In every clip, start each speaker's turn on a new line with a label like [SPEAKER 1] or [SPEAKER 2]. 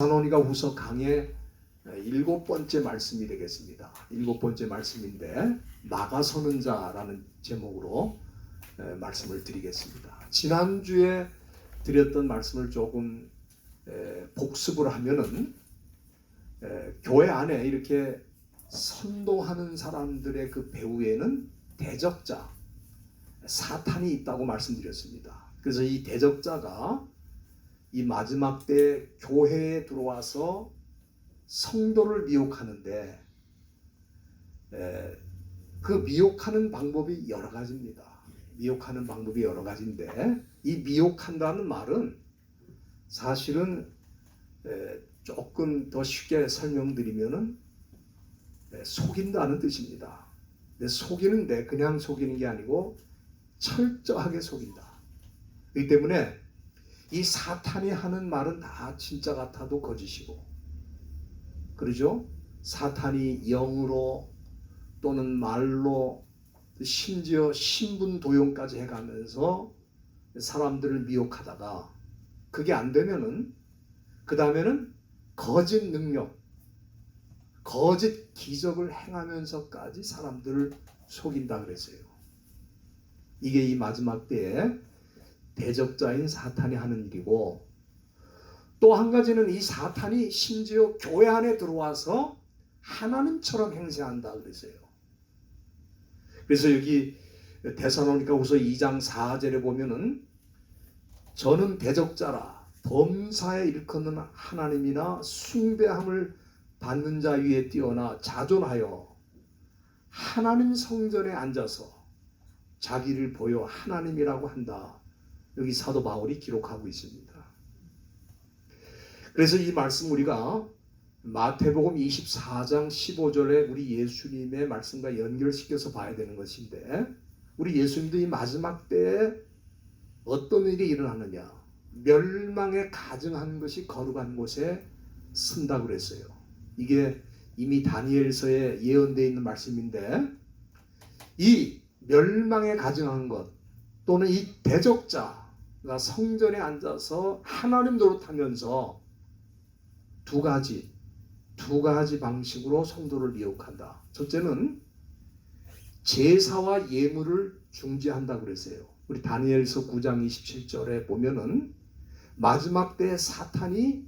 [SPEAKER 1] 데살로니가 후서 강의 7번째 말씀이 되겠습니다. 7번째 말씀인데 막아서는 자라는 제목으로 말씀을 드리겠습니다. 지난주에 드렸던 말씀을 조금 복습을 하면은 교회 안에 이렇게 선동하는 사람들의 그 배후에는 대적자, 사탄이 있다고 말씀드렸습니다. 그래서 이 대적자가 이 마지막 때 교회에 들어와서 성도를 미혹하는데 그 미혹하는 방법이 여러 가지입니다. 미혹하는 방법이 여러 가지인데 이 미혹한다는 말은 사실은 조금 더 쉽게 설명드리면은 속인다는 뜻입니다. 근데 속이는데 그냥 속이는 게 아니고 철저하게 속인다. 그렇기 때문에 이 사탄이 하는 말은 다 진짜 같아도 거짓이고, 그러죠? 사탄이 영으로 또는 말로 심지어 신분 도용까지 해가면서 사람들을 미혹하다가 그게 안 되면은 그 다음에는 거짓 능력, 거짓 기적을 행하면서까지 사람들을 속인다 그랬어요. 이게 이 마지막 때에 대적자인 사탄이 하는 일이고, 또 한 가지는 이 사탄이 심지어 교회 안에 들어와서 하나님처럼 행세한다 그랬어요. 그래서 여기 데살로니가 후서 2장 4절에 보면은 저는 대적자라 범사에 일컫는 하나님이나 숭배함을 받는 자 위에 뛰어나 자존하여 하나님 성전에 앉아서 자기를 보여 하나님이라고 한다. 여기 사도 바울이 기록하고 있습니다. 그래서 이 말씀 우리가 마태복음 24장 15절에 우리 예수님의 말씀과 연결시켜서 봐야 되는 것인데, 우리 예수님도 이 마지막 때에 어떤 일이 일어나느냐, 멸망에 가증한 것이 거룩한 곳에 쓴다고 그랬어요. 이게 이미 다니엘서에 예언되어 있는 말씀인데, 이 멸망에 가증한 것 또는 이 대적자 성전에 앉아서 하나님 노릇하면서 두 가지 방식으로 성도를 미혹한다. 첫째는 제사와 예물을 중지한다 그랬어요. 우리 다니엘서 9장 27절에 보면은 마지막 때 사탄이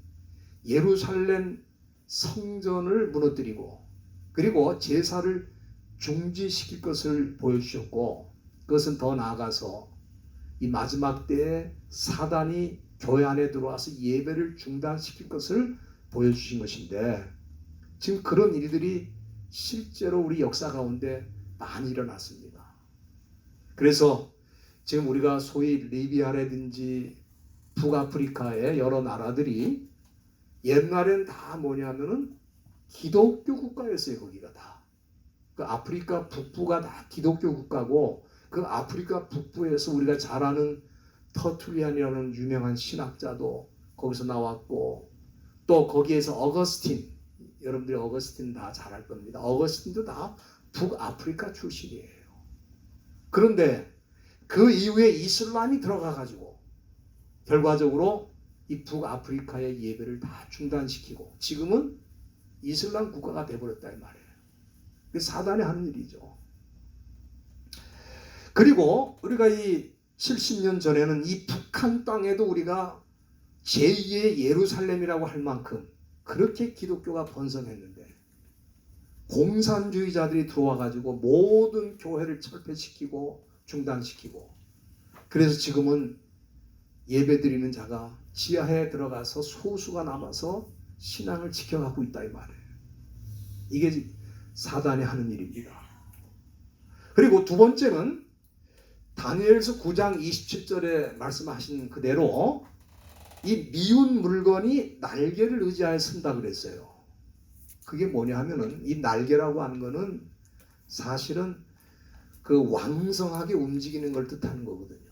[SPEAKER 1] 예루살렘 성전을 무너뜨리고 그리고 제사를 중지시킬 것을 보여주셨고, 그것은 더 나아가서 이 마지막 때에 사단이 교회 안에 들어와서 예배를 중단시킬 것을 보여주신 것인데, 지금 그런 일들이 실제로 우리 역사 가운데 많이 일어났습니다. 그래서 지금 우리가 소위 리비아라든지 북아프리카의 여러 나라들이 옛날엔 다 뭐냐면은 기독교 국가였어요. 거기가 다. 그 아프리카 북부가 다 기독교 국가고, 그 아프리카 북부에서 우리가 잘 아는 터툴리안이라는 유명한 신학자도 거기서 나왔고, 또 거기에서 어거스틴, 여러분들이 어거스틴 다 잘 알 겁니다. 어거스틴도 다 북아프리카 출신이에요. 그런데 그 이후에 이슬람이 들어가가지고 결과적으로 이 북아프리카의 예배를 다 중단시키고 지금은 이슬람 국가가 돼버렸다 이 말이에요. 사단이 하는 일이죠. 그리고 우리가 이 70년 전에는 이 북한 땅에도 우리가 제2의 예루살렘이라고 할 만큼 그렇게 기독교가 번성했는데, 공산주의자들이 들어와가지고 모든 교회를 철폐시키고 중단시키고, 그래서 지금은 예배드리는 자가 지하에 들어가서 소수가 남아서 신앙을 지켜가고 있다 이 말이에요. 이게 사단이 하는 일입니다. 그리고 두 번째는 다니엘서 9장 27절에 말씀하신 그대로 이 미운 물건이 날개를 의지하여 쓴다 그랬어요. 그게 뭐냐 하면은 이 날개라고 하는 거는 사실은 그 왕성하게 움직이는 걸 뜻하는 거거든요.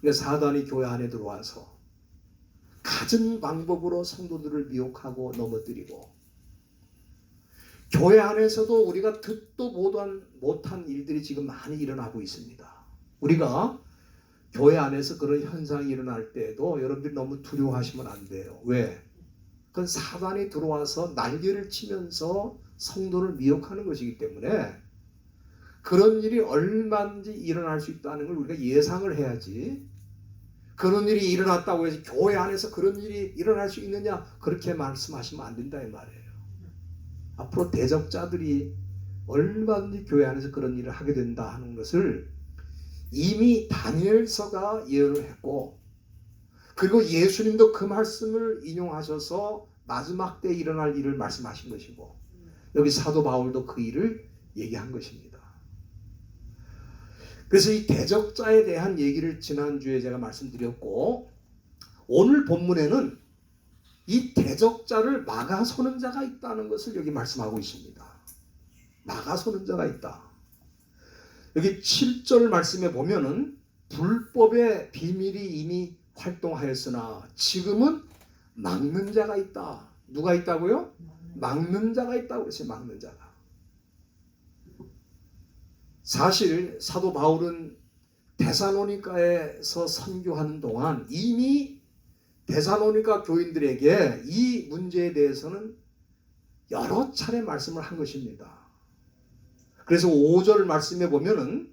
[SPEAKER 1] 그러니까 사단이 교회 안에 들어와서 갖은 방법으로 성도들을 미혹하고 넘어뜨리고, 교회 안에서도 우리가 듣도 못한 일들이 지금 많이 일어나고 있습니다. 우리가 교회 안에서 그런 현상이 일어날 때에도 여러분들이 너무 두려워하시면 안 돼요. 왜? 그건 사단이 들어와서 날개를 치면서 성도를 미혹하는 것이기 때문에 그런 일이 얼마든지 일어날 수 있다는 걸 우리가 예상을 해야지, 그런 일이 일어났다고 해서 교회 안에서 그런 일이 일어날 수 있느냐 그렇게 말씀하시면 안 된다 이 말이에요. 앞으로 대적자들이 얼마든지 교회 안에서 그런 일을 하게 된다 하는 것을 이미 다니엘서가 예언을 했고, 그리고 예수님도 그 말씀을 인용하셔서 마지막 때 일어날 일을 말씀하신 것이고, 여기 사도 바울도 그 일을 얘기한 것입니다. 그래서 이 대적자에 대한 얘기를 지난주에 제가 말씀드렸고, 오늘 본문에는 이 대적자를 막아서는 자가 있다는 것을 여기 말씀하고 있습니다. 막아서는 자가 있다. 여기 7절 말씀에 보면은 불법의 비밀이 이미 활동하였으나 지금은 막는 자가 있다. 누가 있다고요? 막는 자가 있다고 그랬어요. 막는 자가. 사실 사도 바울은 데살로니가에서 선교하는 동안 이미 데살로니가 교인들에게 이 문제에 대해서는 여러 차례 말씀을 한 것입니다. 그래서 5절 말씀에 보면은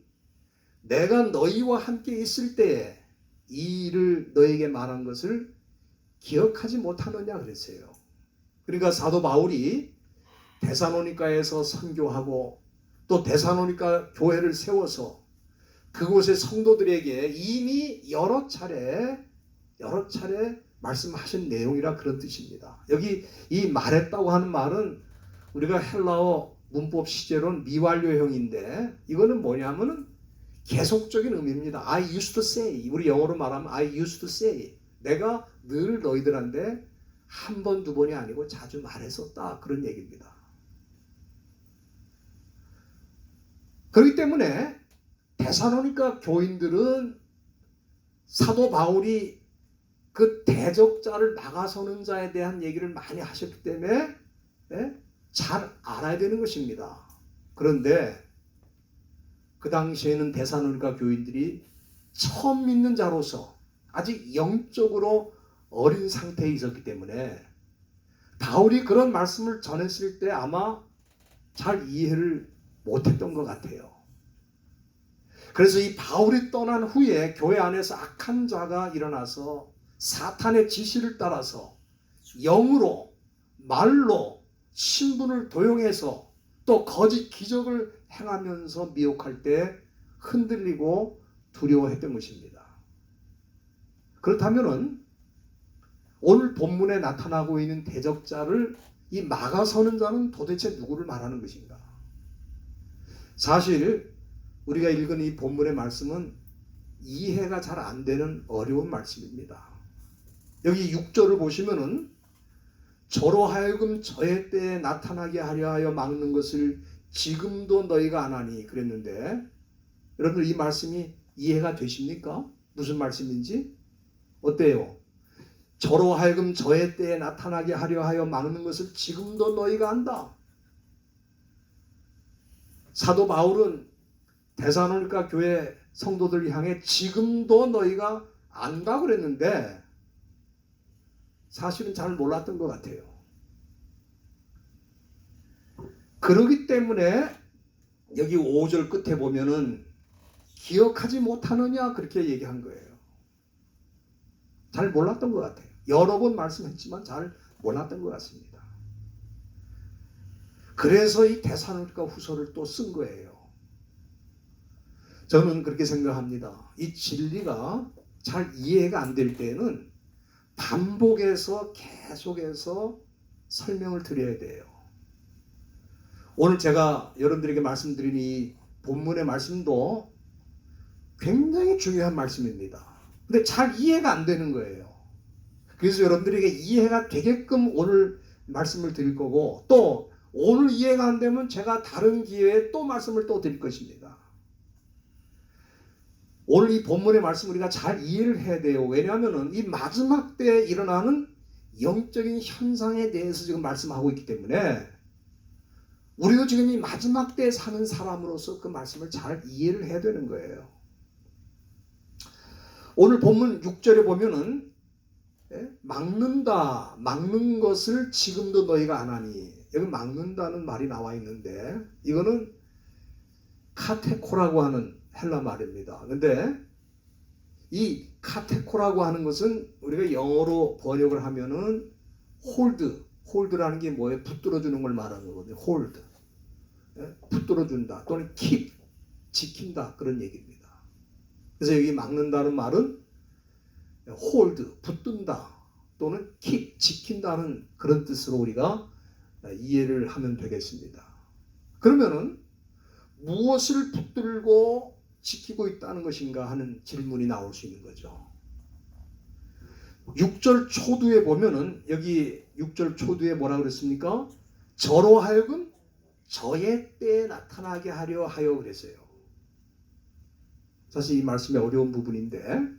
[SPEAKER 1] 내가 너희와 함께 있을 때에 이 일을 너에게 말한 것을 기억하지 못하느냐 그랬어요. 그러니까 사도 바울이 데살로니가에서 선교하고 또 데살로니가 교회를 세워서 그곳의 성도들에게 이미 여러 차례 말씀하신 내용이라 그런 뜻입니다. 여기 이 말했다고 하는 말은 우리가 헬라어 문법 시제로는 미완료형인데, 이거는 뭐냐면은 계속적인 의미입니다. I used to say. 우리 영어로 말하면 I used to say. 내가 늘 너희들한테 한 번, 두 번이 아니고 자주 말했었다. 그런 얘기입니다. 그렇기 때문에 데살로니가 교인들은 사도 바울이 그 대적자를 막아서는 자에 대한 얘기를 많이 하셨기 때문에 잘 알아야 되는 것입니다. 그런데 그 당시에는 데살로니가 교인들이 처음 믿는 자로서 아직 영적으로 어린 상태에 있었기 때문에 바울이 그런 말씀을 전했을 때 아마 잘 이해를 못했던 것 같아요. 그래서 이 바울이 떠난 후에 교회 안에서 악한 자가 일어나서 사탄의 지시를 따라서 영으로, 말로 신분을 도용해서 또 거짓 기적을 행하면서 미혹할 때 흔들리고 두려워했던 것입니다. 그렇다면은 오늘 본문에 나타나고 있는 대적자를 이 막아서는 자는 도대체 누구를 말하는 것인가? 사실 우리가 읽은 이 본문의 말씀은 이해가 잘 안 되는 어려운 말씀입니다. 여기 6절을 보시면은 저로 하여금 저의 때에 나타나게 하려 하여 막는 것을 지금도 너희가 안 하니 그랬는데, 여러분들 이 말씀이 이해가 되십니까? 무슨 말씀인지? 어때요? 저로 하여금 저의 때에 나타나게 하려 하여 막는 것을 지금도 너희가 안다. 사도 바울은 데살로니가 교회 성도들 향해 지금도 너희가 안다 그랬는데 사실은 잘 몰랐던 것 같아요. 그러기 때문에 여기 5절 끝에 보면은 기억하지 못하느냐 그렇게 얘기한 거예요. 잘 몰랐던 것 같아요. 여러 번 말씀했지만 잘 몰랐던 것 같습니다. 그래서 이 데살로니가 후서를 또 쓴 거예요. 저는 그렇게 생각합니다. 이 진리가 잘 이해가 안 될 때는 반복해서 계속해서 설명을 드려야 돼요. 오늘 제가 여러분들에게 말씀드린 이 본문의 말씀도 굉장히 중요한 말씀입니다. 근데 잘 이해가 안 되는 거예요. 그래서 여러분들에게 이해가 되게끔 오늘 말씀을 드릴 거고, 또 오늘 이해가 안 되면 제가 다른 기회에 또 말씀을 또 드릴 것입니다. 오늘 이 본문의 말씀 우리가 잘 이해를 해야 돼요. 왜냐하면 이 마지막 때에 일어나는 영적인 현상에 대해서 지금 말씀하고 있기 때문에 우리도 지금 이 마지막 때에 사는 사람으로서 그 말씀을 잘 이해를 해야 되는 거예요. 오늘 본문 6절에 보면은 예? 막는다. 막는 것을 지금도 너희가 안 하니. 여기 막는다는 말이 나와 있는데 이거는 카테코라고 하는 헬라 말입니다. 근데 이 카테코라고 하는 것은 우리가 영어로 번역을 하면은 홀드라는 게 뭐예요? 붙들어 주는 걸 말하는 거거든요. 홀드. 예? 붙들어 준다 또는 keep 지킨다 그런 얘기입니다. 그래서 여기 막는다는 말은 홀드 붙든다 또는 keep 지킨다는 그런 뜻으로 우리가 이해를 하면 되겠습니다. 그러면은 무엇을 붙들고 지키고 있다는 것인가 하는 질문이 나올 수 있는 거죠. 6절 초두에 보면은 여기 6절 초두에 뭐라 그랬습니까? 저로 하여금 저의 때에 나타나게 하려 하여 그랬어요. 사실 이 말씀이 어려운 부분인데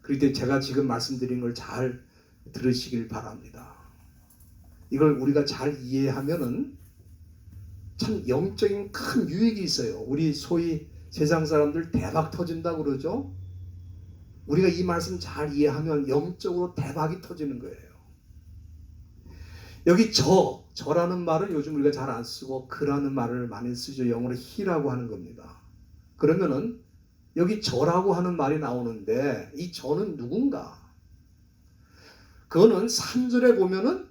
[SPEAKER 1] 그럴 때 제가 지금 말씀드린 걸 잘 들으시길 바랍니다. 이걸 우리가 잘 이해하면은 참 영적인 큰 유익이 있어요. 우리 소위 세상 사람들 대박 터진다고 그러죠. 우리가 이 말씀 잘 이해하면 영적으로 대박이 터지는 거예요. 여기 저라는 말을 요즘 우리가 잘 안 쓰고 그라는 말을 많이 쓰죠. 영어로 he라고 하는 겁니다. 그러면은 여기 저라고 하는 말이 나오는데 이 저는 누군가? 그거는 3절에 보면은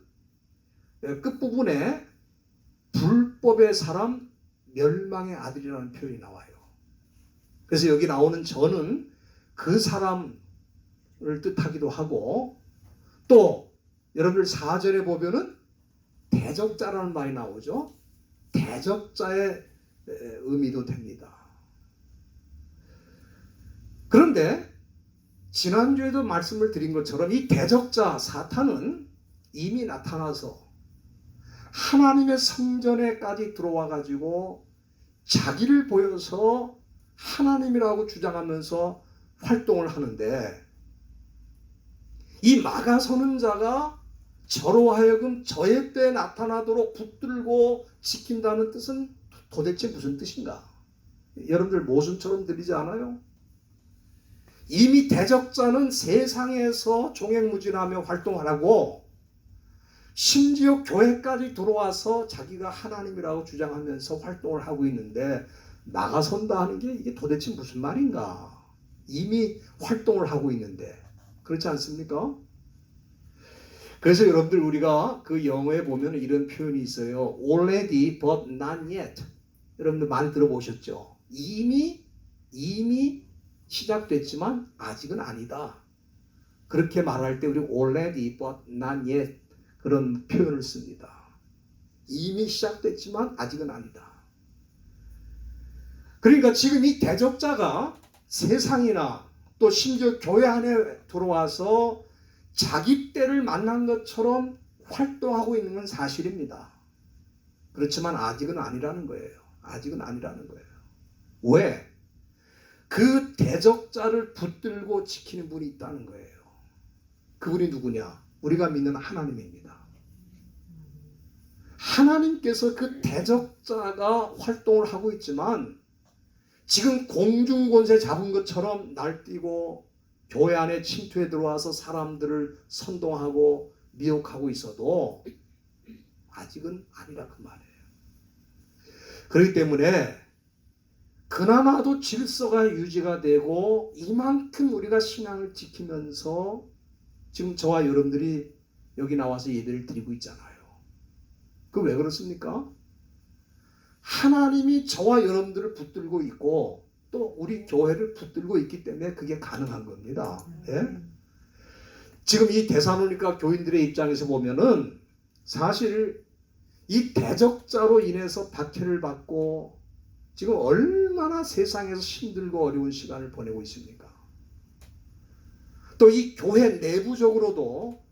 [SPEAKER 1] 끝부분에 불법의 사람 멸망의 아들이라는 표현이 나와요. 그래서 여기 나오는 저는 그 사람을 뜻하기도 하고 또 여러분들 4절에 보면은 대적자라는 말이 나오죠. 대적자의 의미도 됩니다. 그런데 지난주에도 말씀을 드린 것처럼 이 대적자 사탄은 이미 나타나서 하나님의 성전에까지 들어와 가지고 자기를 보여서 하나님이라고 주장하면서 활동을 하는데 이 막아서는 자가 저로 하여금 저의 때에 나타나도록 붙들고 지킨다는 뜻은 도대체 무슨 뜻인가? 여러분들 모순처럼 들리지 않아요? 이미 대적자는 세상에서 종횡무진하며 활동을 하고 심지어 교회까지 들어와서 자기가 하나님이라고 주장하면서 활동을 하고 있는데 나가선다 하는 게 이게 도대체 무슨 말인가? 이미 활동을 하고 있는데 그렇지 않습니까? 그래서 여러분들 우리가 그 영어에 보면 이런 표현이 있어요. Already but not yet. 여러분들 많이 들어보셨죠? 이미 시작됐지만 아직은 아니다. 그렇게 말할 때 우리 already but not yet 그런 표현을 씁니다. 이미 시작됐지만 아직은 아니다. 그러니까 지금 이 대적자가 세상이나 또 심지어 교회 안에 들어와서 자기 때를 만난 것처럼 활동하고 있는 건 사실입니다. 그렇지만 아직은 아니라는 거예요. 아직은 아니라는 거예요. 왜? 그 대적자를 붙들고 지키는 분이 있다는 거예요. 그분이 누구냐? 우리가 믿는 하나님입니다. 하나님께서 그 대적자가 활동을 하고 있지만 지금 공중권세 잡은 것처럼 날뛰고 교회 안에 침투해 들어와서 사람들을 선동하고 미혹하고 있어도 아직은 아니라 그 말이에요. 그렇기 때문에 그나마도 질서가 유지가 되고 이만큼 우리가 신앙을 지키면서 지금 저와 여러분들이 여기 나와서 예배를 드리고 있잖아요. 그 왜 그렇습니까? 하나님이 저와 여러분들을 붙들고 있고 또 우리 교회를 붙들고 있기 때문에 그게 가능한 겁니다. 예? 지금 이 데살로니가 교인들의 입장에서 보면은 사실 이 대적자로 인해서 박해를 받고 지금 얼마나 세상에서 힘들고 어려운 시간을 보내고 있습니까? 또 이 교회 내부적으로도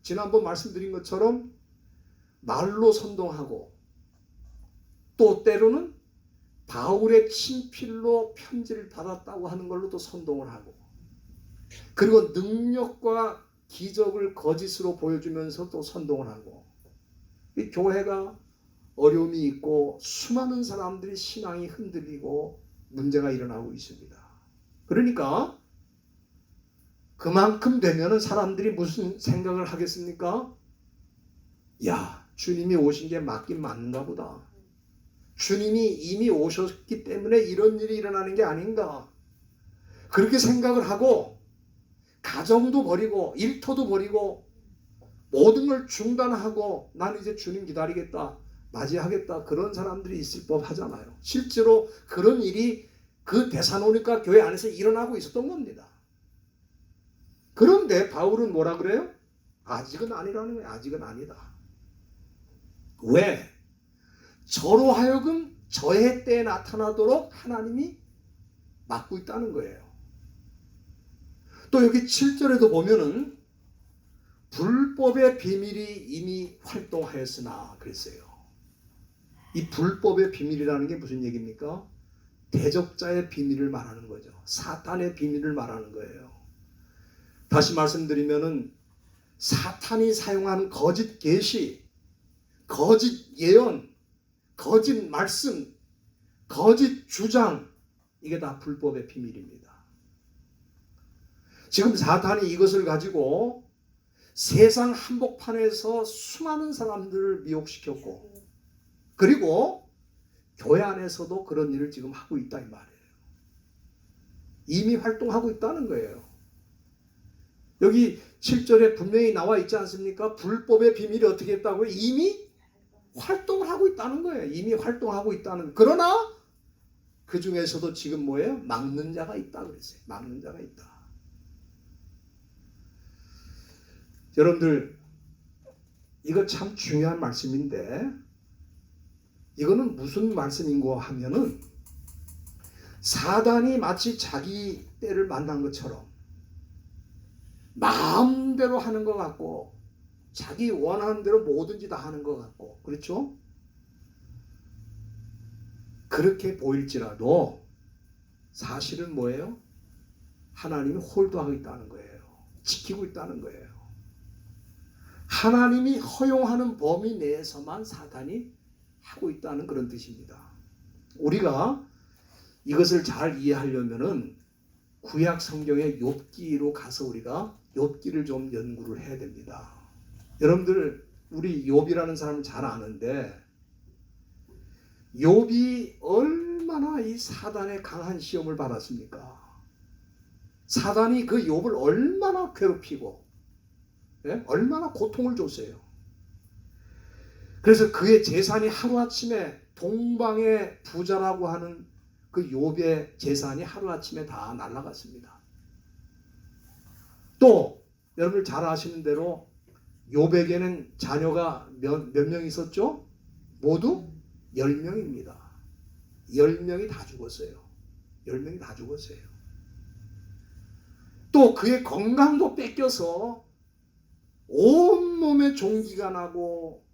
[SPEAKER 1] 지난번 말씀드린 것처럼 말로 선동하고 또 때로는 바울의 친필로 편지를 받았다고 하는 걸로 또 선동을 하고 그리고 능력과 기적을 거짓으로 보여주면서 또 선동을 하고 이 교회가 어려움이 있고 수많은 사람들이 신앙이 흔들리고 문제가 일어나고 있습니다. 그러니까 그만큼 되면은 사람들이 무슨 생각을 하겠습니까? 야, 주님이 오신 게 맞긴 맞는가 보다. 주님이 이미 오셨기 때문에 이런 일이 일어나는 게 아닌가. 그렇게 생각을 하고 가정도 버리고 일터도 버리고 모든 걸 중단하고 난 이제 주님 기다리겠다, 맞이하겠다, 그런 사람들이 있을 법 하잖아요. 실제로 그런 일이 그 데살로니가 교회 안에서 일어나고 있었던 겁니다. 그런데 바울은 뭐라 그래요? 아직은 아니라는 거예요. 아직은 아니다. 왜? 저로 하여금 저의 때에 나타나도록 하나님이 막고 있다는 거예요. 또 여기 7절에도 보면은 불법의 비밀이 이미 활동하였으나 그랬어요. 이 불법의 비밀이라는 게 무슨 얘기입니까? 대적자의 비밀을 말하는 거죠. 사탄의 비밀을 말하는 거예요. 다시 말씀드리면은 사탄이 사용하는 거짓 계시, 거짓 예언, 거짓 말씀, 거짓 주장, 이게 다 불법의 비밀입니다. 지금 사탄이 이것을 가지고 세상 한복판에서 수많은 사람들을 미혹시켰고, 그리고 교회 안에서도 그런 일을 지금 하고 있다 이 말이에요. 이미 활동하고 있다는 거예요. 여기 7절에 분명히 나와 있지 않습니까? 불법의 비밀이 어떻게 했다고요? 이미 활동을 하고 있다는 거예요. 이미 활동하고 있다는 거예요. 그러나 그 중에서도 지금 뭐예요? 막는 자가 있다 그랬어요. 막는 자가 있다. 여러분들, 이거 참 중요한 말씀인데, 이거는 무슨 말씀인고 하면은 사단이 마치 자기 때를 만난 것처럼 마음대로 하는 것 같고 자기 원하는 대로 뭐든지 다 하는 것 같고, 그렇죠? 그렇게 보일지라도 사실은 뭐예요? 하나님이 홀도하고 있다는 거예요. 지키고 있다는 거예요. 하나님이 허용하는 범위 내에서만 사탄이 하고 있다는 그런 뜻입니다. 우리가 이것을 잘 이해하려면은 구약 성경의 욥기로 가서 우리가 욥기를 좀 연구를 해야 됩니다. 여러분들, 우리 욥이라는 사람을 잘 아는데 욥이 얼마나 이 사단의 강한 시험을 받았습니까? 사단이 그 욥을 얼마나 괴롭히고, 얼마나 고통을 줬어요. 그래서 그의 재산이 하루아침에, 동방의 부자라고 하는 그 욥의 재산이 하루아침에 다 날아갔습니다. 또 여러분들 잘 아시는 대로 욥에게는 자녀가 몇 명 있었죠? 모두 10명입니다. 10명이 다 죽었어요. 10명이 다 죽었어요. 또 그의 건강도 뺏겨서 온몸에 종기가 나고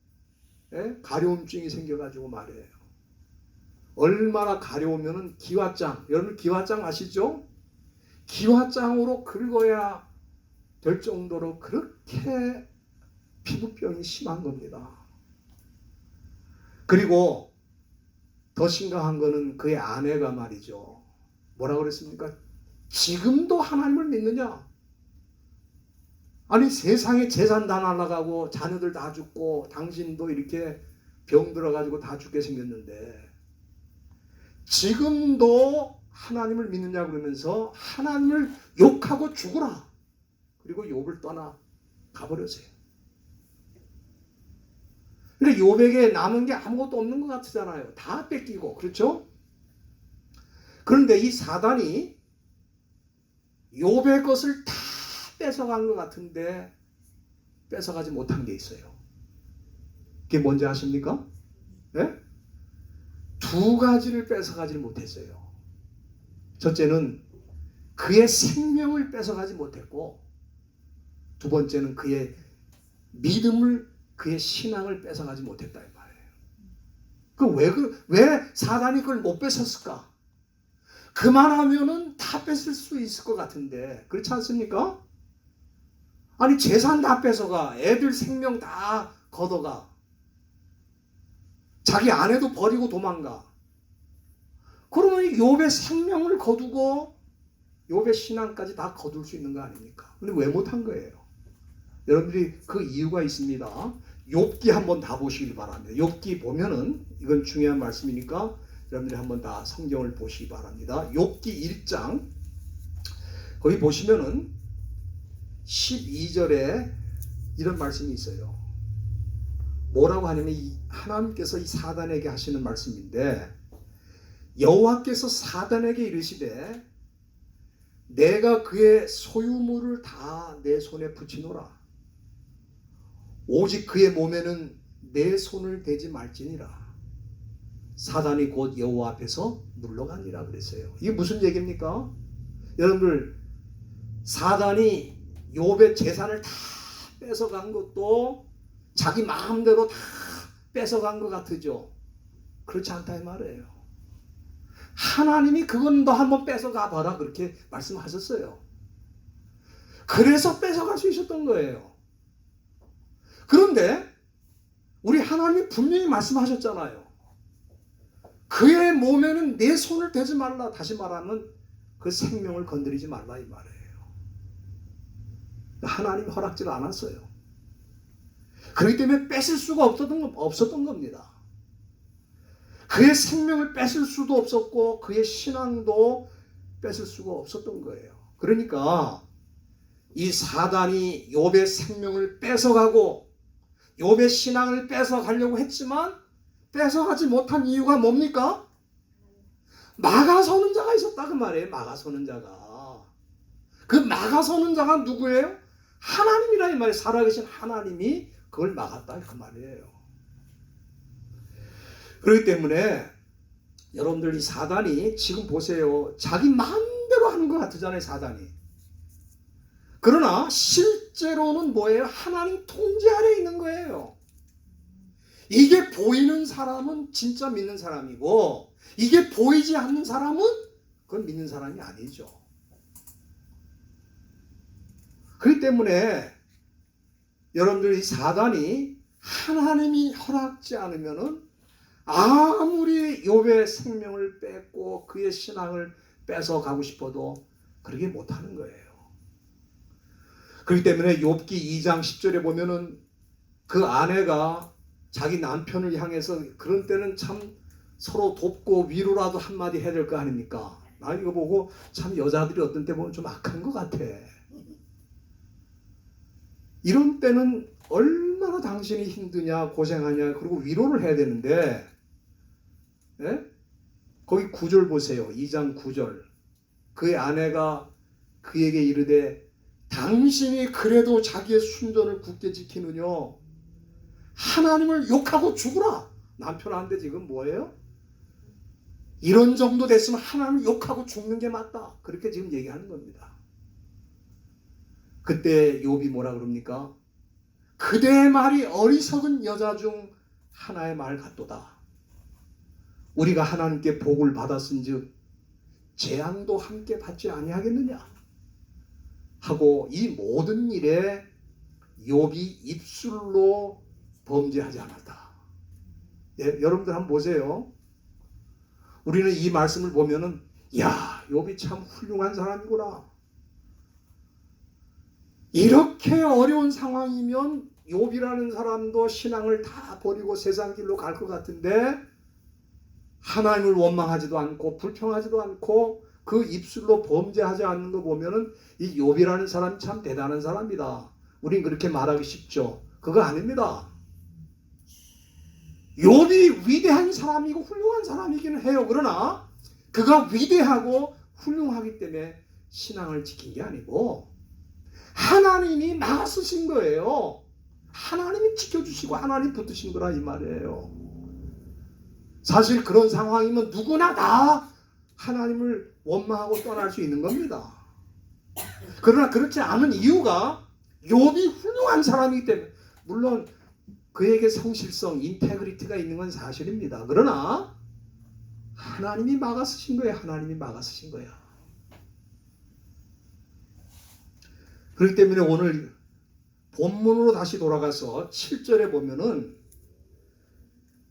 [SPEAKER 1] 가려움증이 생겨가지고 말이에요. 얼마나 가려우면은 기와장, 여러분 기와장 아시죠? 기와장으로 긁어야 될 정도로 그렇게 피부병이 심한 겁니다. 그리고 더 심각한 거는 그의 아내가 말이죠. 뭐라고 그랬습니까? 지금도 하나님을 믿느냐? 아니, 세상에 재산 다 날아가고 자녀들 다 죽고 당신도 이렇게 병 들어가지고 다 죽게 생겼는데 지금도 하나님을 믿느냐 그러면서 하나님을 욕하고 죽으라. 그리고 욥을 떠나 가버렸어요. 그러니까 욥에게 남은 게 아무것도 없는 것 같잖아요. 다 뺏기고, 그렇죠? 그런데 이 사단이 욥의 것을 다 뺏어간 것 같은데 뺏어가지 못한 게 있어요. 그게 뭔지 아십니까? 네? 두 가지를 뺏어가지 못했어요. 첫째는 그의 생명을 뺏어가지 못했고, 두 번째는 그의 믿음을, 그의 신앙을 뺏어가지 못했다 이 말이에요. 왜 사단이 그걸 못 뺏었을까? 그만하면은 다 뺏을 수 있을 것 같은데 그렇지 않습니까? 아니, 재산 다 뺏어가, 애들 생명 다 걷어가, 자기 아내도 버리고 도망가. 그러면 욥의 생명을 거두고 욥의 신앙까지 다 거둘 수 있는 거 아닙니까? 근데 왜 못한 거예요? 여러분들이 그 이유가 있습니다. 욥기 한번 다 보시길 바랍니다. 욥기 보면은 이건 중요한 말씀이니까 여러분들이 한번 다 성경을 보시기 바랍니다. 욥기 1장 거기 보시면은 12절에 이런 말씀이 있어요. 뭐라고 하냐면 하나님께서 이 사단에게 하시는 말씀인데, 여호와께서 사단에게 이르시되 내가 그의 소유물을 다 내 손에 붙이노라. 오직 그의 몸에는 내 손을 대지 말지니라. 사단이 곧 여호와 앞에서 물러가니라 그랬어요. 이게 무슨 얘기입니까? 여러분들, 사단이 욥의 재산을 다 뺏어간 것도 자기 마음대로 다 뺏어간 것 같으죠. 그렇지 않다 이 말이에요. 하나님이 그건 너 한번 뺏어가 봐라 그렇게 말씀하셨어요. 그래서 뺏어갈 수 있었던 거예요. 그런데 우리 하나님이 분명히 말씀하셨잖아요. 그의 몸에는 내 손을 대지 말라. 다시 말하면 그 생명을 건드리지 말라 이 말이에요. 하나님이 허락지를 않았어요. 그렇기 때문에 뺏을 수가 없었던 겁니다. 그의 생명을 뺏을 수도 없었고 그의 신앙도 뺏을 수가 없었던 거예요. 그러니까 이 사단이 욥의 생명을 뺏어가고 욥의 신앙을 뺏어가려고 했지만 뺏어가지 못한 이유가 뭡니까? 막아서는 자가 있었다 그 말이에요. 막아서는 자가. 그 막아서는 자가 누구예요? 하나님이라 이 말이에요. 살아계신 하나님이 그걸 막았다 그 말이에요. 그렇기 때문에 여러분들 이 사단이 지금 보세요. 자기 마음대로 하는 것 같으잖아요. 사단이. 그러나 실제로는 뭐예요? 하나님 통제 아래 있는 거예요. 이게 보이는 사람은 진짜 믿는 사람이고 이게 보이지 않는 사람은 그건 믿는 사람이 아니죠. 그렇기 때문에 여러분들 이 사단이 하나님이 허락지 않으면은 아무리 욥의 생명을 뺏고 그의 신앙을 뺏어가고 싶어도 그렇게 못하는 거예요. 그렇기 때문에 욥기 2장 10절에 보면은 그 아내가 자기 남편을 향해서 그런 때는 참 서로 돕고 위로라도 한마디 해야 될 거 아닙니까? 나 이거 보고 참 여자들이 어떤 때 보면 좀 악한 것 같아. 이런 때는 얼마나 당신이 힘드냐 고생하냐 그리고 위로를 해야 되는데 예? 거기 9절 보세요. 2장 9절. 그의 아내가 그에게 이르되 당신이 그래도 자기의 순전을 굳게 지키느냐 하나님을 욕하고 죽으라. 남편한테 지금 뭐예요? 이런 정도 됐으면 하나님을 욕하고 죽는 게 맞다. 그렇게 지금 얘기하는 겁니다. 그때 욥이 뭐라 그럽니까? 그대의 말이 어리석은 여자 중 하나의 말 같도다. 우리가 하나님께 복을 받았은즉 재앙도 함께 받지 아니하겠느냐 하고 이 모든 일에 욥이 입술로 범죄하지 않았다. 예, 여러분들 한번 보세요. 우리는 이 말씀을 보면은 야 욥이 참 훌륭한 사람이구나. 이렇게 어려운 상황이면 욥이라는 사람도 신앙을 다 버리고 세상 길로 갈 것 같은데 하나님을 원망하지도 않고 불평하지도 않고 그 입술로 범죄하지 않는 거 보면은 이 욥이라는 사람이 참 대단한 사람이다. 우린 그렇게 말하기 쉽죠. 그거 아닙니다. 욥이 위대한 사람이고 훌륭한 사람이기는 해요. 그러나 그가 위대하고 훌륭하기 때문에 신앙을 지킨 게 아니고 하나님이 막아쓰신 거예요. 하나님이 지켜주시고 하나님 붙드신 거라 이 말이에요. 사실 그런 상황이면 누구나 다 하나님을 원망하고 떠날 수 있는 겁니다. 그러나 그렇지 않은 이유가 욥이 훌륭한 사람이기 때문에 물론 그에게 성실성, 인테그리티가 있는 건 사실입니다. 그러나 하나님이 막아쓰신 거예요. 하나님이 막아쓰신 거야. 그렇기 때문에 오늘 본문으로 다시 돌아가서 7절에 보면은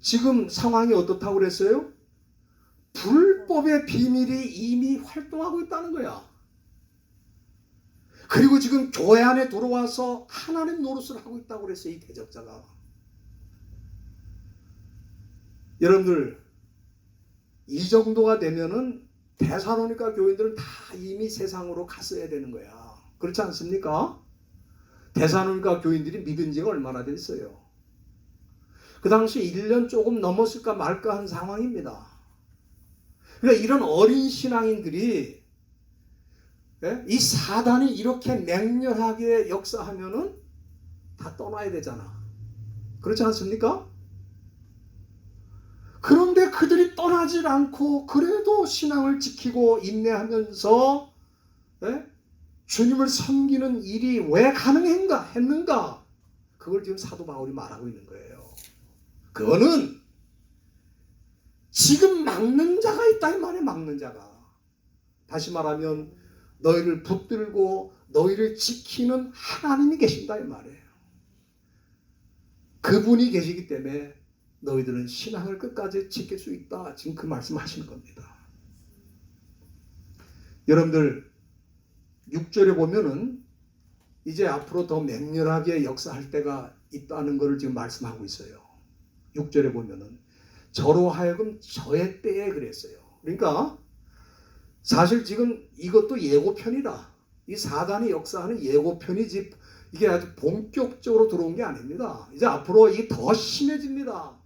[SPEAKER 1] 지금 상황이 어떻다고 그랬어요? 불법의 비밀이 이미 활동하고 있다는 거야. 그리고 지금 교회 안에 들어와서 하나님 노릇을 하고 있다고 그랬어요. 이 대적자가. 여러분들 이 정도가 되면은 데살로니가 교인들은 다 이미 세상으로 갔어야 되는 거야. 그렇지 않습니까? 데살로니가 교인들이 믿은 지가 얼마나 됐어요. 그 당시 1년 조금 넘었을까 말까 한 상황입니다. 그러니까 이런 어린 신앙인들이 이 사단이 이렇게 맹렬하게 역사하면은 다 떠나야 되잖아. 그렇지 않습니까? 그런데 그들이 떠나질 않고 그래도 신앙을 지키고 인내하면서 주님을 섬기는 일이 왜 했는가? 그걸 지금 사도 바울이 말하고 있는 거예요. 그거는 지금 막는 자가 있다 이 말이에요. 막는 자가. 다시 말하면 너희를 붙들고 너희를 지키는 하나님이 계신다 이 말이에요. 그분이 계시기 때문에 너희들은 신앙을 끝까지 지킬 수 있다. 지금 그 말씀하시는 겁니다. 여러분들 6절에 보면은 이제 앞으로 더 맹렬하게 역사할 때가 있다는 것을 지금 말씀하고 있어요. 6절에 보면은 저로 하여금 저의 때에 그랬어요. 그러니까 사실 지금 이것도 예고편이다. 이 사단의 역사하는 예고편이지 이게 아주 본격적으로 들어온 게 아닙니다. 이제 앞으로 이게 더 심해집니다.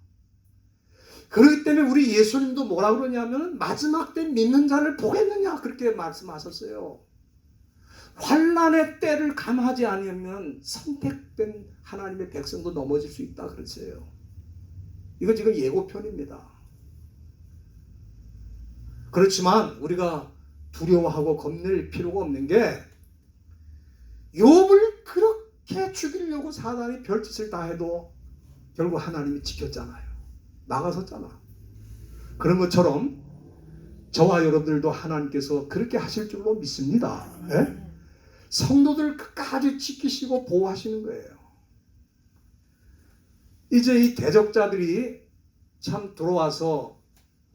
[SPEAKER 1] 그렇기 때문에 우리 예수님도 뭐라 그러냐면 마지막 때 믿는 자를 보겠느냐 그렇게 말씀하셨어요. 환난의 때를 감하지 않으면 선택된 하나님의 백성도 넘어질 수 있다 그랬어요. 이거 지금 예고편입니다. 그렇지만 우리가 두려워하고 겁낼 필요가 없는 게 욥을 그렇게 죽이려고 사단이 별짓을 다 해도 결국 하나님이 지켰잖아요. 나가섰잖아. 그런 것처럼 저와 여러분들도 하나님께서 그렇게 하실 줄로 믿습니다. 성도들 끝까지 지키시고 보호하시는 거예요. 이제 이 대적자들이 참 들어와서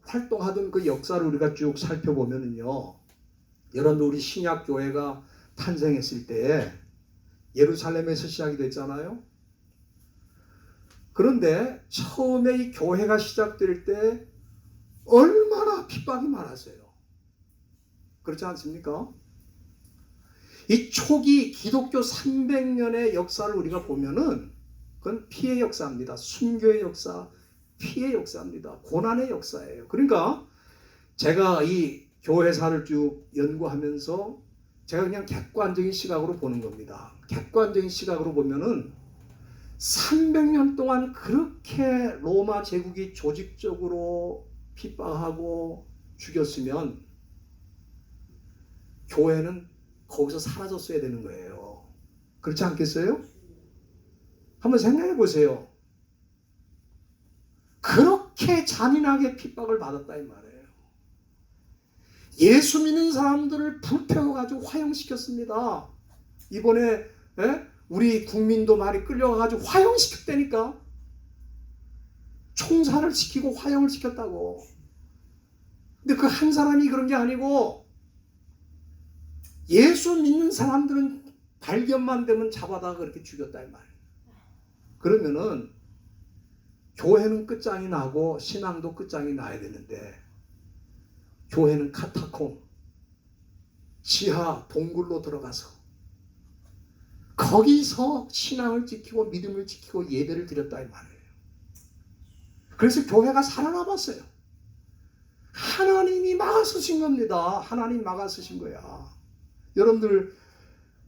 [SPEAKER 1] 활동하던 그 역사를 우리가 쭉 살펴보면은요. 여러분 우리 신약교회가 탄생했을 때 예루살렘에서 시작이 됐잖아요. 그런데 처음에 이 교회가 시작될 때 얼마나 핍박이 많았어요. 그렇지 않습니까? 이 초기 기독교 300년의 역사를 우리가 보면은 그건 피해 역사입니다. 순교의 역사, 피해 역사입니다. 고난의 역사예요. 그러니까 제가 이 교회사를 쭉 연구하면서 제가 그냥 객관적인 시각으로 보는 겁니다. 객관적인 시각으로 보면은 300년 동안 그렇게 로마 제국이 조직적으로 핍박하고 죽였으면 교회는 거기서 사라졌어야 되는 거예요. 그렇지 않겠어요? 한번 생각해 보세요. 그렇게 잔인하게 핍박을 받았다 이 말이에요. 예수 믿는 사람들을 불태워가지고 화형시켰습니다. 이번에 우리 국민도 많이 끌려가가지고 화형시켰다니까. 총살을 시키고 화형을 시켰다고. 근데 그 한 사람이 그런 게 아니고 예수 믿는 사람들은 발견만 되면 잡아다가 그렇게 죽였다 이 말이에요. 그러면은 교회는 끝장이 나고 신앙도 끝장이 나야 되는데 교회는 카타콤 지하 동굴로 들어가서 거기서 신앙을 지키고 믿음을 지키고 예배를 드렸다 이 말이에요. 그래서 교회가 살아남았어요. 하나님이 막아서신 겁니다. 하나님 막아서신 거야. 여러분들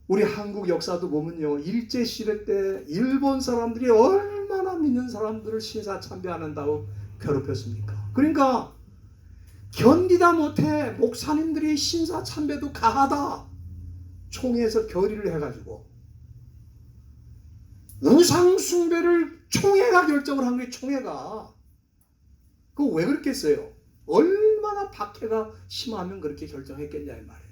[SPEAKER 1] 우리 한국 역사도 보면요. 일제시대 때 일본 사람들이 얼마나 믿는 사람들을 신사참배한다고 괴롭혔습니까? 그러니까 견디다 못해 목사님들이 신사참배도 가하다. 총회에서 결의를 해가지고 우상숭배를 총회가 결정을 한 거예요. 총회가. 그거 왜 그렇게 했어요? 얼마나 박해가 심하면 그렇게 결정했겠냐 이 말이에요.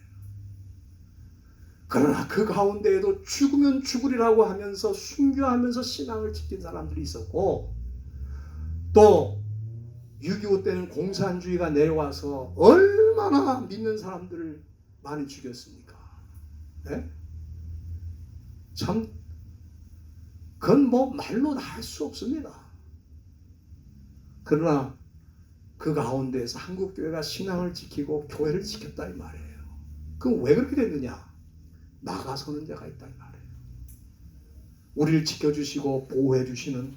[SPEAKER 1] 그러나 그 가운데에도 죽으면 죽으리라고 하면서 순교하면서 신앙을 지킨 사람들이 있었고 또 6.25 때는 공산주의가 내려와서 얼마나 믿는 사람들을 많이 죽였습니까? 네? 참 그건 뭐 말로 다 할 수 없습니다. 그러나 그 가운데에서 한국교회가 신앙을 지키고 교회를 지켰다 이 말이에요. 그럼 왜 그렇게 됐느냐? 나가서는 자가 있다 이 말이에요. 우리를 지켜주시고 보호해주시는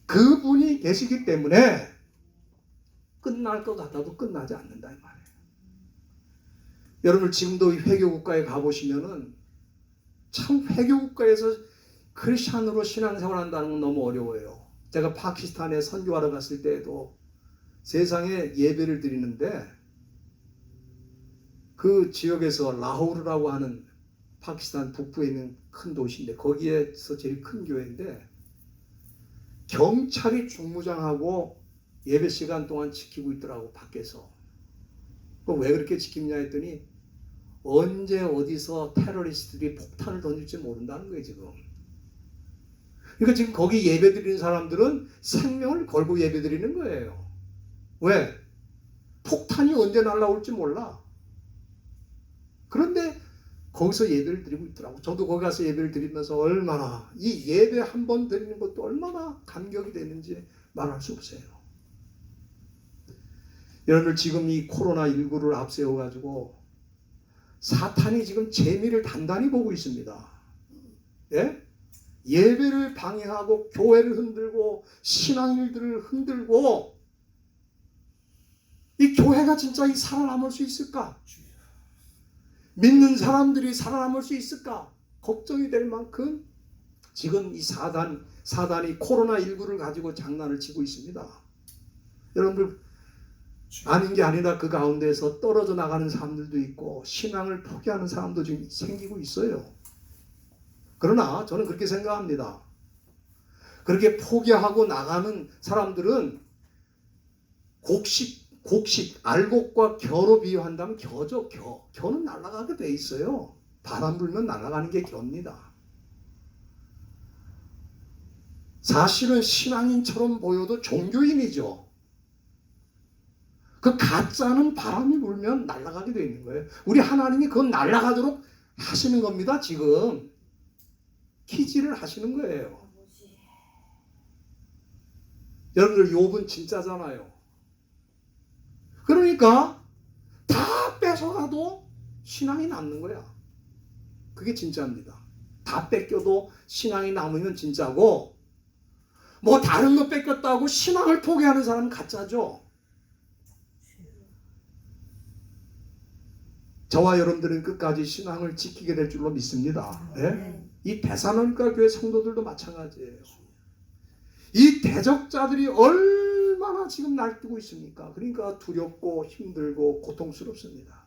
[SPEAKER 1] 그분이 계시기 때문에 끝날 것 같아도 끝나지 않는다 이 말이에요. 여러분 지금도 회교국가에 가보시면은 참 회교국가에서 크리스찬으로 신앙생활 한다는 건 너무 어려워요. 제가 파키스탄에 선교하러 갔을 때에도 세상에 예배를 드리는데 그 지역에서 라호르라고 하는 파키스탄 북부에 있는 큰 도시인데 거기에서 제일 큰 교회인데 경찰이 중무장하고 예배 시간 동안 지키고 있더라고 밖에서. 왜 그렇게 지키냐 했더니 언제 어디서 테러리스트들이 폭탄을 던질지 모른다는 거예요 지금. 그러니까 지금 거기 예배 드리는 사람들은 생명을 걸고 예배 드리는 거예요. 왜? 폭탄이 언제 날아올지 몰라. 그런데 거기서 예배를 드리고 있더라고. 저도 거기 가서 예배를 드리면서 얼마나 이 예배 한 번 드리는 것도 얼마나 감격이 되는지 말할 수 없어요. 여러분들 지금 이 코로나19를 앞세워 가지고 사탄이 지금 재미를 단단히 보고 있습니다. 예? 예배를 방해하고 교회를 흔들고 신앙인들을 흔들고 이 교회가 진짜 살아남을 수 있을까? 믿는 사람들이 살아남을 수 있을까? 걱정이 될 만큼 지금 이 사단이 코로나19를 가지고 장난을 치고 있습니다. 여러분들 아닌 게 아니라 그 가운데서 떨어져 나가는 사람들도 있고 신앙을 포기하는 사람도 지금 생기고 있어요. 그러나 저는 그렇게 생각합니다. 그렇게 포기하고 나가는 사람들은 곡식, 알곡과 겨로 비유한다면 겨죠, 겨. 겨는 날아가게 돼 있어요. 바람 불면 날아가는 게 겨입니다. 사실은 신앙인처럼 보여도 종교인이죠. 그 가짜는 바람이 불면 날아가게 돼 있는 거예요. 우리 하나님이 그건 날아가도록 하시는 겁니다. 지금 키지를 하시는 거예요. 여러분들 욥은 진짜잖아요. 그러니까 다 뺏어가도 신앙이 남는 거야. 그게 진짜입니다. 다 뺏겨도 신앙이 남으면 진짜고 뭐 다른 거 뺏겼다고 신앙을 포기하는 사람은 가짜죠. 저와 여러분들은 끝까지 신앙을 지키게 될 줄로 믿습니다. 네? 이 데살로니가 교회 성도들도 마찬가지예요. 이 대적자들이 얼마나 지금 날뛰고 있습니까? 그러니까 두렵고 힘들고 고통스럽습니다.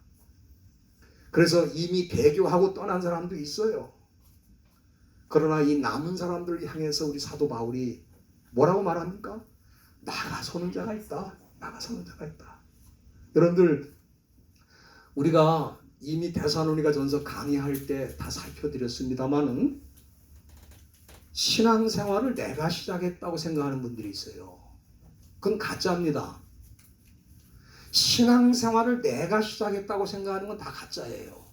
[SPEAKER 1] 그래서 이미 배교하고 떠난 사람도 있어요. 그러나 이 남은 사람들을 향해서 우리 사도 바울이 뭐라고 말합니까? 나가서는 자가 있다. 나가서는 자가 있다. 여러분들 우리가 이미 데살로니가 전서 강의할 때 다 살펴드렸습니다만은 신앙생활을 내가 시작했다고 생각하는 분들이 있어요. 그건 가짜입니다. 신앙생활을 내가 시작했다고 생각하는 건 다 가짜예요.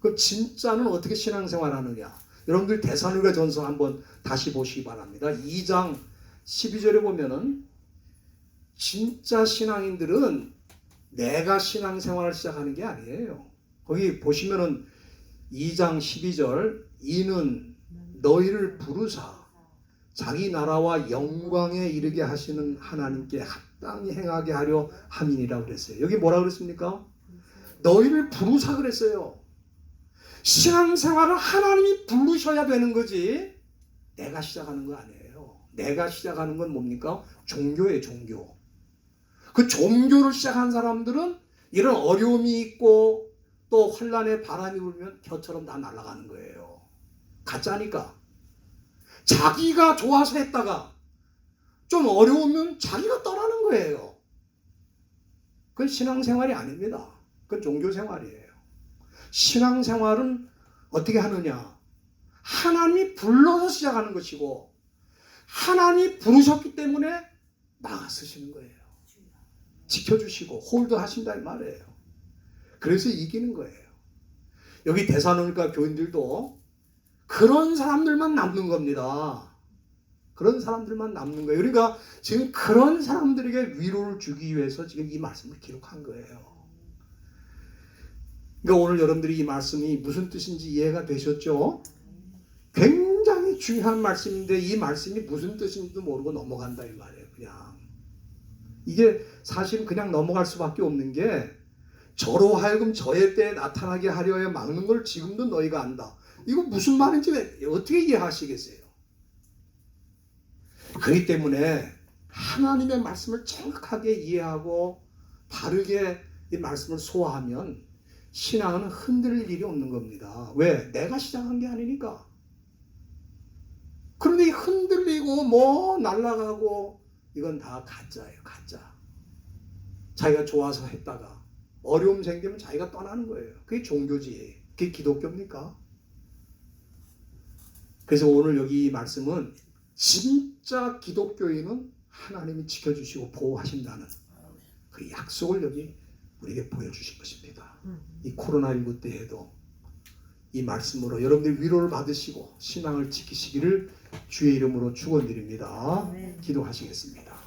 [SPEAKER 1] 그 진짜는 어떻게 신앙생활하느냐? 여러분들 데살로니가 전서 한번 다시 보시기 바랍니다. 2장 12절에 보면은 진짜 신앙인들은 내가 신앙생활을 시작하는 게 아니에요. 거기 보시면은 2장 12절 이는 너희를 부르사 자기 나라와 영광에 이르게 하시는 하나님께 합당히 행하게 하려 함이니라 그랬어요. 여기 뭐라 그랬습니까? 너희를 부르사 그랬어요. 신앙생활은 하나님이 부르셔야 되는 거지 내가 시작하는 거 아니에요. 내가 시작하는 건 뭡니까? 종교예요. 종교. 그 종교를 시작한 사람들은 이런 어려움이 있고 또 혼란의 바람이 불면 겨처럼 다 날아가는 거예요. 가짜니까. 자기가 좋아서 했다가 좀 어려우면 자기가 떠나는 거예요. 그건 신앙생활이 아닙니다. 그건 종교생활이에요. 신앙생활은 어떻게 하느냐? 하나님이 불러서 시작하는 것이고 하나님이 부르셨기 때문에 나가서시는 거예요. 지켜주시고 홀드하신다 이 말이에요. 그래서 이기는 거예요. 여기 데살로니가 교인들도 그런 사람들만 남는 겁니다. 그런 사람들만 남는 거예요. 그러니까 지금 그런 사람들에게 위로를 주기 위해서 지금 이 말씀을 기록한 거예요. 그러니까 오늘 여러분들이 이 말씀이 무슨 뜻인지 이해가 되셨죠? 굉장히 중요한 말씀인데 이 말씀이 무슨 뜻인지도 모르고 넘어간다 이 말이에요. 그냥 이게 사실 그냥 넘어갈 수밖에 없는 게 저로 하여금 저의 때에 나타나게 하려 해 막는 걸 지금도 너희가 안다. 이거 무슨 말인지 어떻게 이해하시겠어요? 그렇기 때문에 하나님의 말씀을 정확하게 이해하고 바르게 이 말씀을 소화하면 신앙은 흔들릴 일이 없는 겁니다. 왜? 내가 시작한 게 아니니까. 그런데 흔들리고 뭐 날아가고 이건 다 가짜예요. 가짜. 자기가 좋아서 했다가 어려움 생기면 자기가 떠나는 거예요. 그게 종교지. 그게 기독교입니까? 그래서 오늘 여기 이 말씀은 진짜 기독교인은 하나님이 지켜주시고 보호하신다는 그 약속을 여기 우리에게 보여주신 것입니다. 이 코로나19 때에도 이 말씀으로 여러분들 위로를 받으시고 신앙을 지키시기를 주의 이름으로 축원드립니다. 기도하시겠습니다.